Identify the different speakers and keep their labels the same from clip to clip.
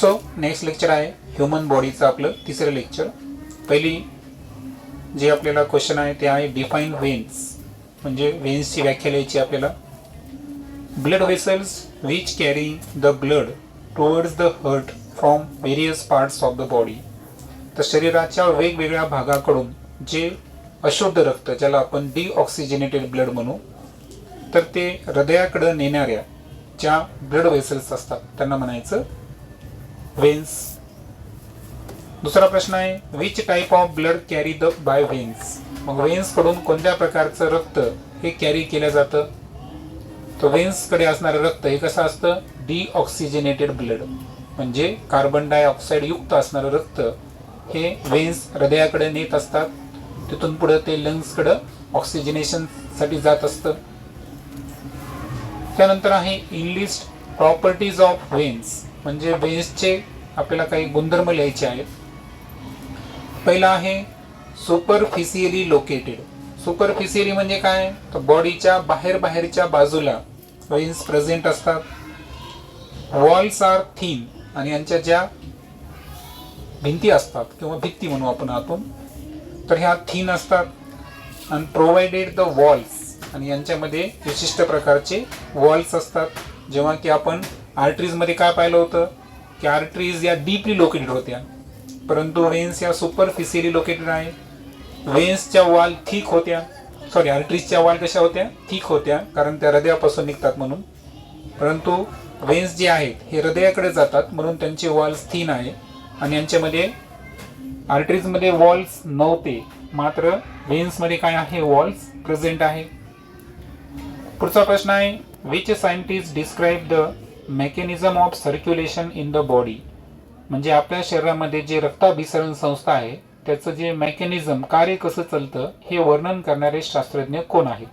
Speaker 1: So next lecture आहे human बॉडीचं आपलं तिसरं लेक्चर. पहिली जे आपल्याला क्वेश्चन आहे ते आहे डिफाईन व्हेन्स, म्हणजे व्हेन्सची व्याख्या लिहायची आपल्याला. Blood vessels which carry the blood towards the heart from various parts of the body. तर शरीराच्या वेगवेगळ्या भागाकडून जे अशुद्ध रक्त, ज्याला आपण डिऑक्सिजनेटेड ब्लड म्हणू, तर ते हृदयाकडे नेणाऱ्या ज्या ब्लड वेसल्स असतात त्यांना म्हणायचं व्हेन्स. दुसरा प्रश्न आहे which type of blood carried by veins. मग व्हेन्स कडून कोणत्या प्रकारचं रक्त हे कॅरी केलं जातं. तर व्हेन्स कडे असणारं रक्त हे कसं असतं, डिऑक्सिजनेटेड ब्लड, म्हणजे कार्बन डायऑक्साईड युक्त असणारं रक्त हे व्हेन्स हृदयाकडे नेत असतात. तिथून पुढे ते लंग्सकडे ऑक्सिजनेशनसाठी जात असतं. त्यानंतर आहे इनलिस्ट प्रॉपर्टीज ऑफ व्हेन्स, म्हणजे व्हेन्सचे आपल्याला काही गुणधर्म लिहायचे आहेत. पहिला आहे सुपरफिशियली लोकेटेड. सुपरफिशियली म्हणजे काय, तर बॉडीच्या बाहेरच्या बाजूला व्हेन्स प्रेझेंट असतात. वॉल्स आर थिन, आणि यांच्या ज्या भिंती असतात किंवा भित्ती म्हणू आपण आतून, तर ह्या थिन असतात. आणि प्रोव्हाइडेड द वॉल्स, आणि यांच्यामध्ये विशिष्ट प्रकारचे वॉल्स असतात. जेव्हा की आपण आर्टरीजमध्ये काय पाहिलं होतं की आर्टरीज या डीपली लोकेटेड होत्या, परंतु व्हेन्स या सुपरफिशियली लोकेटेड आहे. व्हेन्सच्या वॉल थिक होत्या, आर्टरीजच्या वॉल कशा होत्या, थिक होत्या, कारण त्या हृदयापासून निघतात म्हणून. परंतु व्हेन्स जे आहेत हे हृदयाकडे जातात म्हणून त्यांचे वॉल्स थिन आहे. आणि यांच्यामध्ये आर्टरीजमध्ये वॉल्स नव्हते, मात्र व्हेन्समध्ये काय आहे, वॉल्स प्रेझेंट आहे. पुढचा प्रश्न आहे which scientist describe the mechanism of circulation in the body. म्हणजे आपल्या शरीरामध्ये जे रक्ताभिसरण संस्था आहे त्याचं जे मेकॅनिझम, कार्य कसं चालतं हे वर्णन करणारे शास्त्रज्ञ कोण आहेत.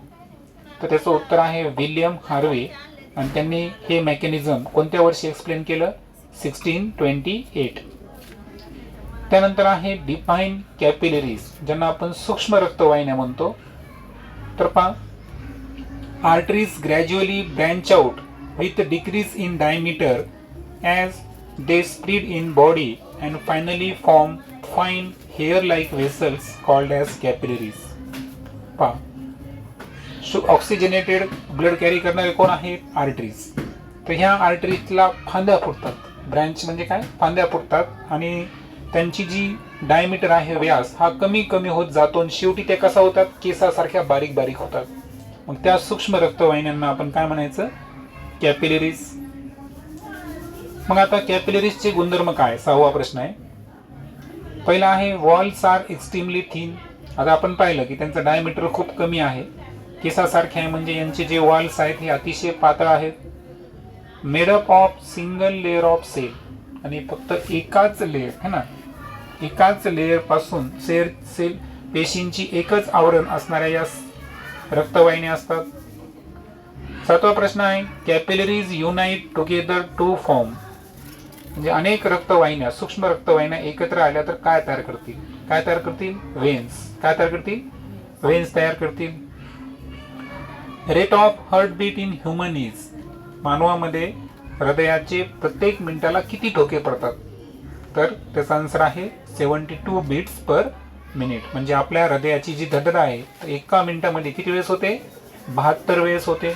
Speaker 1: तर त्याचं उत्तर आहे विल्यम हार्वे, आणि त्यांनी हे मेकॅनिझम कोणत्या वर्षी एक्सप्लेन केलं, 1628. त्यानंतर आहे डिफाईन कॅपिलरीज, ज्यांना आपण सूक्ष्म रक्तवाहिन्या म्हणतो. तर पहा, arteries gradually branch out with decrease in diameter as they spread in body and finally form fine hair-like vessels called as capillaries. Oxygenated blood carry करणारे कोण आहेत, आर्टरीज. तर ह्या आर्टरीजला फांद्या फुटतात. ब्रँच म्हणजे काय, फांद्या फुटतात, आणि त्यांची जी डायमीटर आहे, व्यास, हा कमी कमी होत जातो आणि शेवटी ते कसा होतात, केसासारख्या बारीक बारीक होतात. मग त्या सूक्ष्म रक्तवाहिन्यांना आपण काय म्हणायचं, कॅपिलरीज. मग आता कॅपिलरीजचे गुणधर्म काय, 6वा प्रश्न आहे. पहिला आहे वॉल्स आर एक्स्ट्रीमली थिन. आता आपण पाहिलं की त्यांचं डायमीटर खूप कमी आहे, केसासारखे आहे, म्हणजे यांचे जे वॉल्स आहेत हे अतिशय पातळ आहेत. Made up of single layer of cell, आणि फक्त एकाच लेअर है ना, एकाच लेअर पासून सेल पेशींची एकच आवरण असणाऱ्या या रक्तवाहिन्या असतात. 7वा प्रश्न आहे capillaries unite together to form. म्हणजे अनेक रक्तवाहिन्या, सूक्ष्म रक्तवाहिन्या एकत्र आल्या तर काय तयार करतील, व्हेन्स. काय तयार करतील, व्हेन्स तयार करतील. Rate of heartbeat in human is. मानवामध्ये हृदयाचे प्रत्येक मिनिटाला किती ठोके पडतात, तर त्याचा आन्सर आहे 72 बीट्स पर मिनिट. म्हणजे आपल्या हृदयाची जी धडधड आहे तर एका मिनिटामध्ये किती वेळेस होते, 72 वेळेस होते.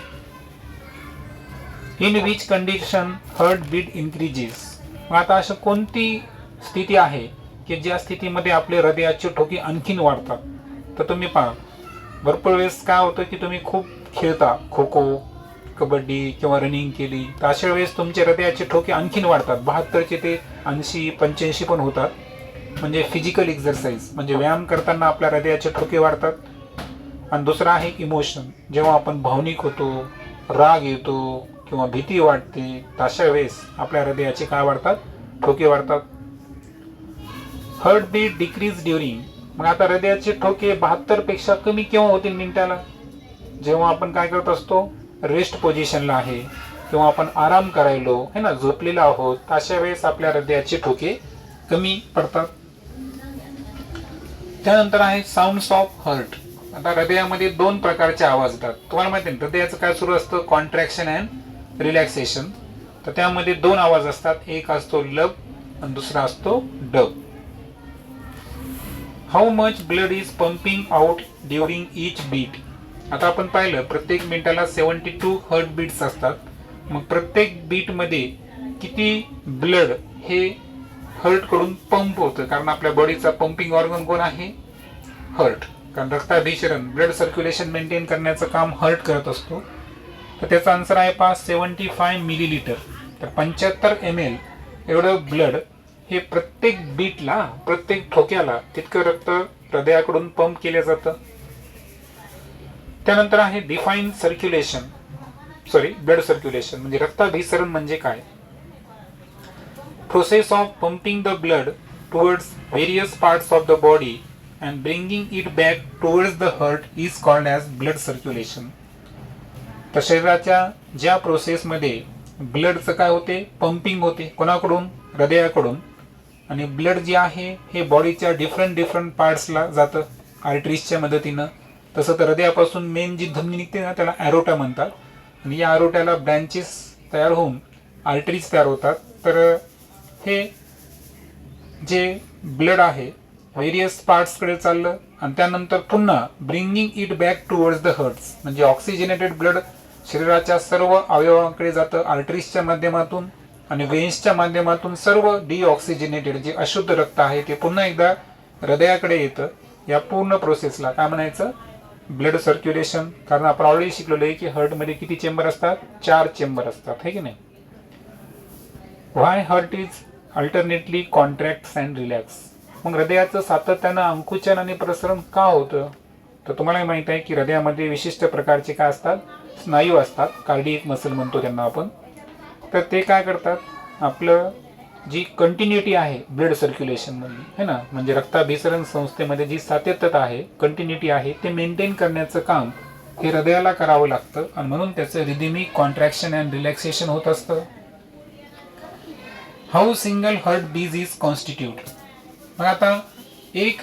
Speaker 1: In which condition heart beat increases. मग आता अशी कोणती स्थिती आहे की ज्या स्थितीमध्ये आपले हृदयाचे ठोके आणखीन वाढतात. तर तुम्ही पहा, भरपूर वेळेस काय होतं की तुम्ही खूप खेळता, खो खो, कबड्डी किंवा रनिंग केली, तर अशा वेळेस तुमचे हृदयाचे ठोके आणखीन वाढतात. 72चे ते 80, 85 पण होतात. म्हणजे फिजिकल एक्सरसाइज, म्हणजे व्यायाम करताना आपल्या हृदयाचे ठोके वाढतात. आणि दुसरा आहे इमोशन. जेव्हा आपण भावनिक होतो, राग येतो किंवा भीती वाटते, तर अशा वेळेस आपल्या हृदयाचे काय वाढतात, ठोके वाढतात. Heart beat decrease during. मग आता हृदयाचे ठोके 72 पेक्षा कमी केव्हा होतील मिनिटाला, जेव्हा आपण काय करत असतो, रेस्ट पोझिशनला आहे किंवा आपण आराम करायलो है ना, झोपलेलो आहोत, अशा वेळेस आपल्या हृदयाचे ठोके कमी पडतात. त्यानंतर आहे साऊंड्स ऑफ हार्ट. आता हृदयामध्ये 2 प्रकारचे आवाज येतात. तुम्हाला माहिती आहे हृदयाचं काय सुरू असतं, कॉन्ट्रॅक्शन अँड रिलॅक्सेशन. तर त्यामध्ये दोन आवाज असतात, एक असतो लब आणि दुसरा असतो dub. How much blood is pumping out during each beat. आता आपण पाहिलं प्रत्येक मिनिटाला 72 हार्ट बीट्स असतात. मग प्रत्येक बीट मध्ये किती ब्लड हे हार्ट कडून पंप होतं, कारण आपल्या बॉडीचा पंपिंग ऑर्गन कोण आहे? हार्ट. कारण रक्ताभिसरण ब्लड सर्क्युलेशन मेंटेन करण्याचं काम हार्ट करत असतो. तर त्याचा आन्सर आहे 75 मिलीलिटर. तर 75 ml एवढं ब्लड हे प्रत्येक बीटला, प्रत्येक ठोक्याला तितकं रक्त हृदयाकडून पंप केलं जातं. त्यानंतर आहे डिफाईन सर्क्युलेशन, ब्लड सर्क्युलेशन म्हणजे रक्ताभिसरण म्हणजे काय? Process of pumping the blood towards various parts of the body and bringing it back towards the heart is called as blood circulation. तर शरीराच्या ज्या प्रोसेसमध्ये ब्लडचं काय होते? पंपिंग होते. कोणाकडून? हृदयाकडून. आणि ब्लड जे आहे हे बॉडीच्या डिफरंट पार्ट्सला जातं आर्टरीजच्या मदतीनं. तसं तर हृदयापासून मेन जी धमनी निघते ना त्याला ॲरोटा म्हणतात. आणि या ॲरोट्याला ब्रँचेस तयार होऊन आर्टरीज तयार होतात. तर हे जे ब्लड आहे व्हेरियस पार्ट्सकडे चाललं आणि त्यानंतर पुन्हा bringing it back towards the hearts म्हणजे ऑक्सिजनेटेड ब्लड शरीराच्या सर्व अवयवांकडे जातं आर्टरीजच्या माध्यमातून. आणि वेन्सच्या माध्यमातून सर्व डिऑक्सिजनेटेड जे अशुद्ध रक्त आहे ते पुन्हा एकदा हृदयाकडे येतं. या पूर्ण प्रोसेसला काय म्हणायचं? Blood circulation. कारण आपण ऑलरेडी शिकलेलो आहे की हार्टमध्ये किती चेंबर असतात? 4 चेंबर असतात, है की नाही? Why heart is alternately contracts and relax. मग हृदयाचं सातत्यानं अंकुचन आणि प्रसरण का होतं? तर तुम्हाला माहित आहे की हृदयामध्ये विशिष्ट प्रकारचे काय असतात? स्नायू असतात, कार्डियक मसल म्हणतो त्यांना आपण. तर ते काय करतात? आपलं जी कंटिन्युटी आहे ब्लड सर्क्युलेशनमध्ये है ना, म्हणजे रक्ताभिसरण संस्थेमध्ये जी सातत्यता आहे, कंटिन्युटी आहे, ते मेंटेन करण्याचं काम हे हृदयाला करावं लागतं. आणि म्हणून त्याचं रिदमिक कॉन्ट्रॅक्शन अँड रिलॅक्सेशन होत असतं. How single heart beat is constitute. मग आता एक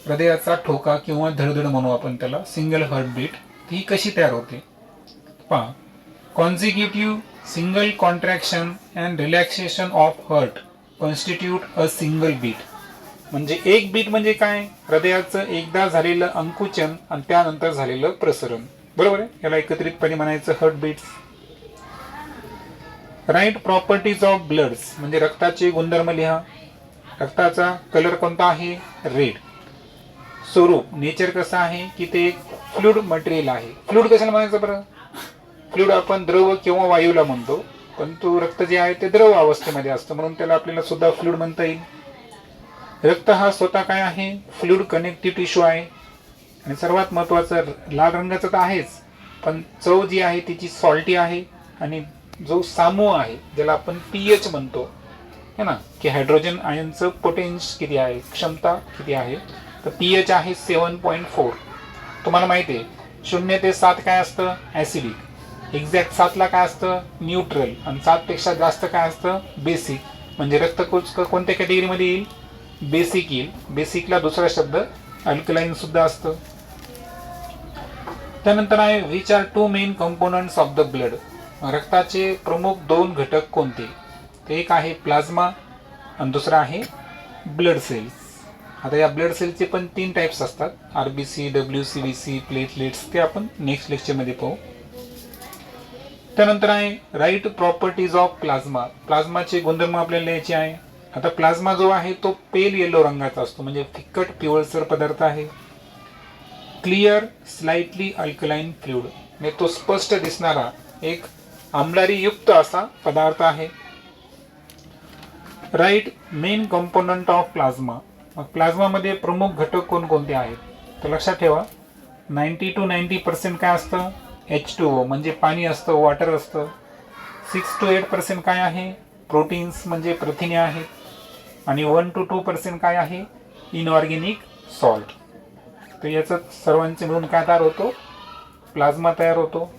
Speaker 1: हृदयाचा ठोका किंवा धडधड म्हणू आपण त्याला, सिंगल हार्ट बीट, ही कशी तयार होते? पहा, consecutive single contraction and relaxation of heart constitute a single beat. म्हणजे एक बीट म्हणजे काय? हृदयाचं एकदा झालेलं अंकुचन आणि त्यानंतर झालेलं प्रसरण. बरोबर आहे? याला एकत्रितपणे म्हणायचं heart beats. Right properties of bloods म्हणजे रक्ताचे गुणधर्म लिहा. रक्ताचा कलर कोणता आहे? रेड. स्वरूप नेचर कसं आहे की ते एक फ्लुइड मटेरियल आहे. फ्लुइड कशाला म्हणायचं बरं? फ्लुइड आपण द्रव किंवा वायूला म्हणतो, परंतु रक्त जे आहे ते द्रव अवस्थेमध्ये असतं म्हणून त्याला आपल्याला सुद्धा फ्लुइड म्हणता येईल. रक्त हा स्वतः काय आहे? फ्लुइड कनेक्टिव्ह टिश्यू आहे. आणि सर्वात महत्त्वाचं लाल रंगाचं तर आहेच, पण चव जी आहे तिची सॉल्टी आहे. आणि जो सामू आहे ज्याला आपण pH म्हणतो है ना, की हायड्रोजन आयनचं पोटेन्स किती आहे, क्षमता किती आहे, तर pH आहे 7.4. तुम्हाला माहिती आहे 0 ते 7 काय असतं? ॲसिडिक. एक्झॅक्ट 7ला काय असतं? न्यूट्रल. आणि 7 पेक्षा जास्त काय असतं? बेसिक. म्हणजे रक्त कोणत्या कॅटेगरीमध्ये येईल? बेसिक येईल. बेसिकला दुसरा शब्द अल्कलाईन सुद्धा असतं. त्यानंतर आहे which are 2 main components of the blood. रक्ताचे प्रमुख 2 घटक कोणते? ते एक आहे प्लाझ्मा आणि दुसरा आहे ब्लड सेल्स. आता या ब्लड सेलचे पण 3 टाईप्स असतात, RBC, WCBC, प्लेटलेट्स. ते आपण नेक्स्ट लेक्चरमध्ये पाहू. त्यानंतर आहे राईट प्रॉपर्टीज ऑफ प्लाझ्मा. प्लाझ्माचे गुणधर्म आपल्याला लिहायचे आहे. आता प्लाझ्मा जो आहे तो पेल येलो रंगाचा असतो म्हणजे फिकट पिवळसर पदार्थ आहे. क्लिअर स्लाइटली अल्कलाइन फ्लुइड म्हणजे तो स्पष्ट दिसणारा एक आम्लारीयुक्त असा पदार्थ आहे. Right main component of plasma. मग प्लाझ्मामध्ये प्रमुख घटक कोणकोणते आहेत? तर लक्षात ठेवा 90 to 90% काय असतं? H2O म्हणजे पाणी असतं, वॉटर असतं. 6 to 8% काय आहे? प्रोटीन्स म्हणजे प्रथिने आहेत. आणि 1 to 2% काय आहे? Inorganic salt. तर याचं सर्वांचे मिळून काय तयार होतो? प्लाझ्मा तयार होतो.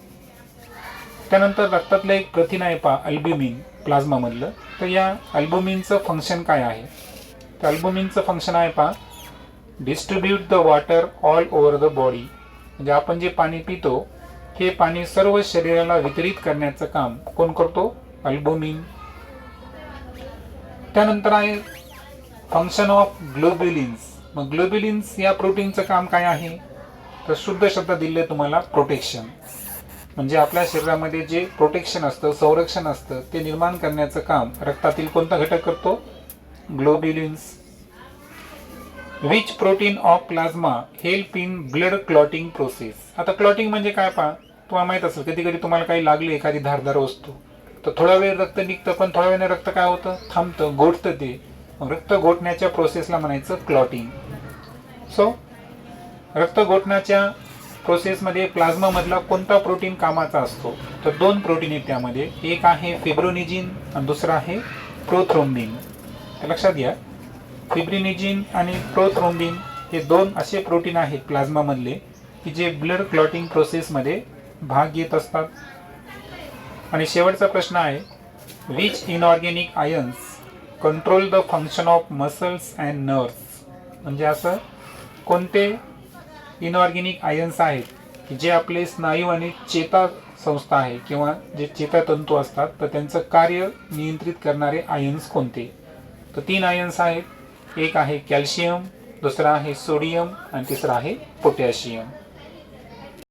Speaker 1: त्यानंतर रक्तातलं एक प्रथिन आहे पहा अल्ब्युमिन प्लाझ्मामधलं. तर या अल्ब्युमिनचं फंक्शन काय आहे? तर अल्ब्युमिनचं फंक्शन आहे पहा distribute the water all over the body. म्हणजे आपण जे पाणी पितो हे पाणी सर्व शरीराला वितरित करण्याचं काम कोण करतो? अल्बुमिन. त्यानंतर आहे फंक्शन ऑफ ग्लोब्युलिन्स. मग ग्लोब्युलिन्स या प्रोटीनचं काम काय आहे, तर शुद्ध शब्द दिले तुम्हाला प्रोटेक्शन. म्हणजे आपल्या शरीरामध्ये जे प्रोटेक्शन असतं, संरक्षण असतं, ते निर्माण करण्याचं काम रक्तातील कोणता घटक करतो, globulins. Which protein of plasma help in blood clotting process. आता क्लॉटिंग म्हणजे काय पहा, तुम्हाला माहित असेल कधी कधी तुम्हाला काही लागली एखादी धारदार वस्तू, तर थोडा वेळ रक्त निघतं, पण थोड्या वेळाने रक्त काय होतं, थांबतं, गोठतं ते. रक्त गोठण्याच्या प्रोसेसला म्हणायचं क्लॉटिंग. सो रक्त गोठण्याच्या प्रोसेसमध्ये प्लाझ्मामधला कोणता प्रोटीन कामाचा असतो, तर 2 प्रोटीन आहेत त्यामध्ये. एक आहे फिब्रोनिजिन आणि दुसरा आहे प्रोथ्रोम्बिन. लक्षात घ्या, फिब्रिनिजिन आणि प्रोथ्रोम्बिन हे 2 असे प्रोटीन आहेत प्लाझ्मामधले की जे ब्लड क्लॉटिंग प्रोसेसमध्ये भाग घेत असतात. आणि शेवटचा प्रश्न आहे, which inorganic ions control the function of muscles and nerves. म्हणजे असं कोणते इनऑर्गॅनिक आयन्स आहेत की जे आपले स्नायू आणि चेता संस्था आहे किंवा जे चेतातंतू असतात, तर त्यांचं कार्य नियंत्रित करणारे आयन्स कोणते. तर 3 आयन्स आहेत. एक आहे कॅल्शियम, दुसरा आहे सोडियम आणि तिसरा आहे पोटॅशियम.